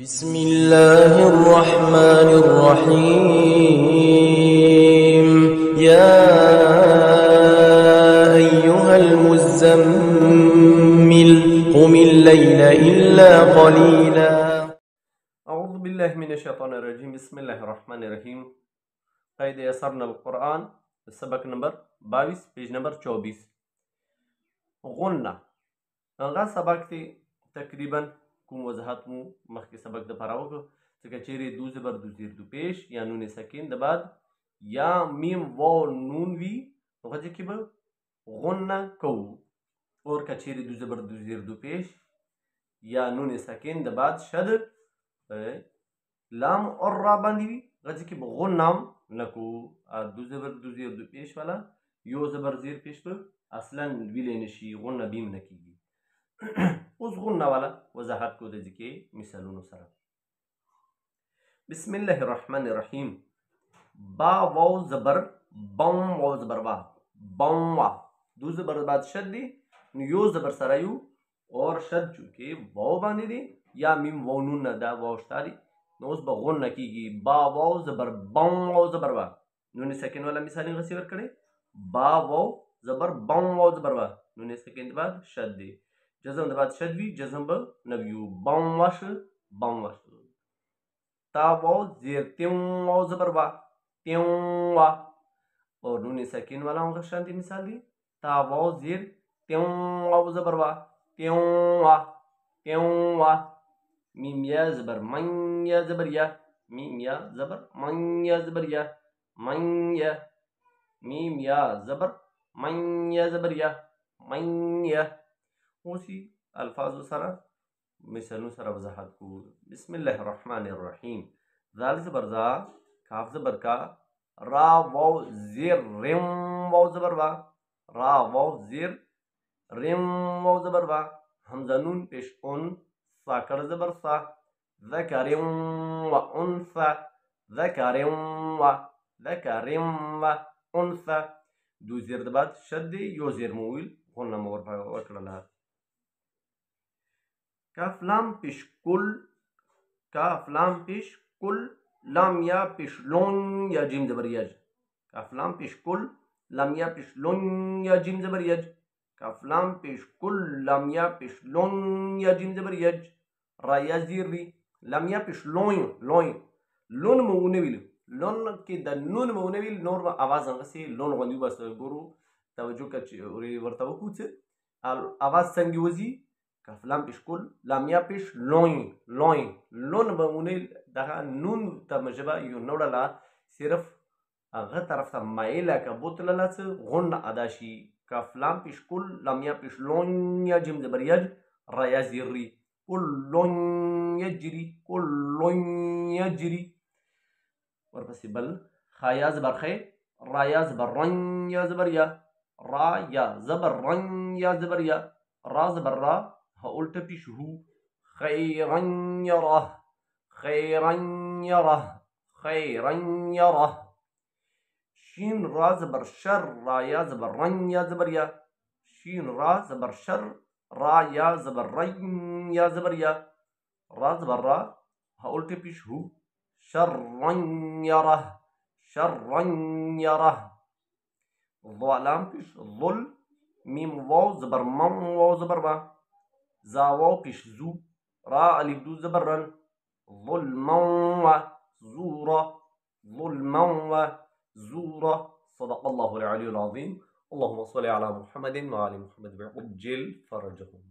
بسم الله الرحمن الرحيم يا أيها المزمل قم الليل إلا قليلا. أعوذ بالله من الشيطان الرجيم. بسم الله الرحمن الرحيم. قید یسرنا القرآن سبق نمبر 22 پیج نمبر 24 غنه هغه سبق تی تقریبا کوم وضاحت مو مخکې سبق د پاره وکړو ځکه چیرې دو زبر دو زیر دو پیش یا نون سکین د بعد یا میم واو نون وی هغه کې به غنه کوو اور کچیرې دو زبر دو زیر دو پیش یا نون سکین د بعد شد لام اور را باندې وي هغه کې به غنم نکو دو زبر دو زیر دو پیش والا یو زبر زیر پیش به اصلا ویلی نشي غنه بیم نکیږي. اوس غنه والا وضاحت کو د ځکه مثالونو سره. بسم الله الرحمن الرحیم. با واو زبر بم واو زبر با بم وا دو زبر بعد شد دی یو زبر سره یو اور شد چونکه واو باندې دی یا میم واو نون نه دا واو شته دی نو اوس به غنه کیږي. با واو زبر بم واو زبر با نون سکین والا مثال غسی ورکړي. با واو زبر بم واو زبر با نون سکین بعد شد دی جزم د بعد شد وی جزم به نویو بم واش بم واش. تا واو زیر تیم واو زبر با تیم وا اور نون سکین والا هم شانتی مثال دی. تا واو زیر تیم واو زبر با تیم وا تیم وا. میم یا زبر من یا زبر یا میم یا زبر من یا زبر یا من یا میم یا زبر من یا زبر یا من یا. اوسی الفاظ سره مثالو سره وضاحت کو. بسم الله الرحمن الرحیم. ذال زبر ذا کاف زبر کا را واو زیر رم واو زبر وا را واو زیر رم واو زبر وا حمزه نون پیش اون ساکر زبر سا ذکر و انثى ذکر و انثى دو زیر د بعد شد یو زیر مویل غنه مور وکړه. کاف لام پیش کل کاف لام پیش کل لام یا پیش لون یا جیم زبر یج کاف لام پیش کل لام یا پیش لون یا جیم زبر یج کاف لام پیش کل لام یا پیش لون یا جیم زبر یج. را یا زیر ری لام یا پیش لون لون لون مونه ویل لون کې د نون مونه ویل نور आवाज هغه سي لون غوندي بس ګورو توجه کړئ ورته وکړو आवाज څنګه وځي. کاف لام پیش کل لام یا پیش لون لون لون بمونه دغه نون ته مجبه یو نوړه صرف هغه طرف ته مایله که بوتله لاڅ غن ادا شي. کاف لام پیش کل لام یا پیش لون یا جیم زبر یج را یا زیر ری کل یجری کل یجری. ورپسې بل خا یا زبر خی را یا زبر رن یا زبر یا را یا زبر رن یا زبر یا را زبر را ها الټه پیش هو خیرا یره خیرا یره خیرا یره. شین را زبر شر را یا زبر رن یا زبر یا شین را زبر شر را یا زبر رن یا زبر یا را زبر را ها الټه پیش هو شرا یره شرا یره. ظلام پیش ظل میم واو زبر مم واو زبر با زا واو پیش زو را الف دو زبر رن ظلما و زورا ظلما و زورا. صدق الله العلي العظيم. اللهم صل على محمد وعلى محمد وعجل فرجهم.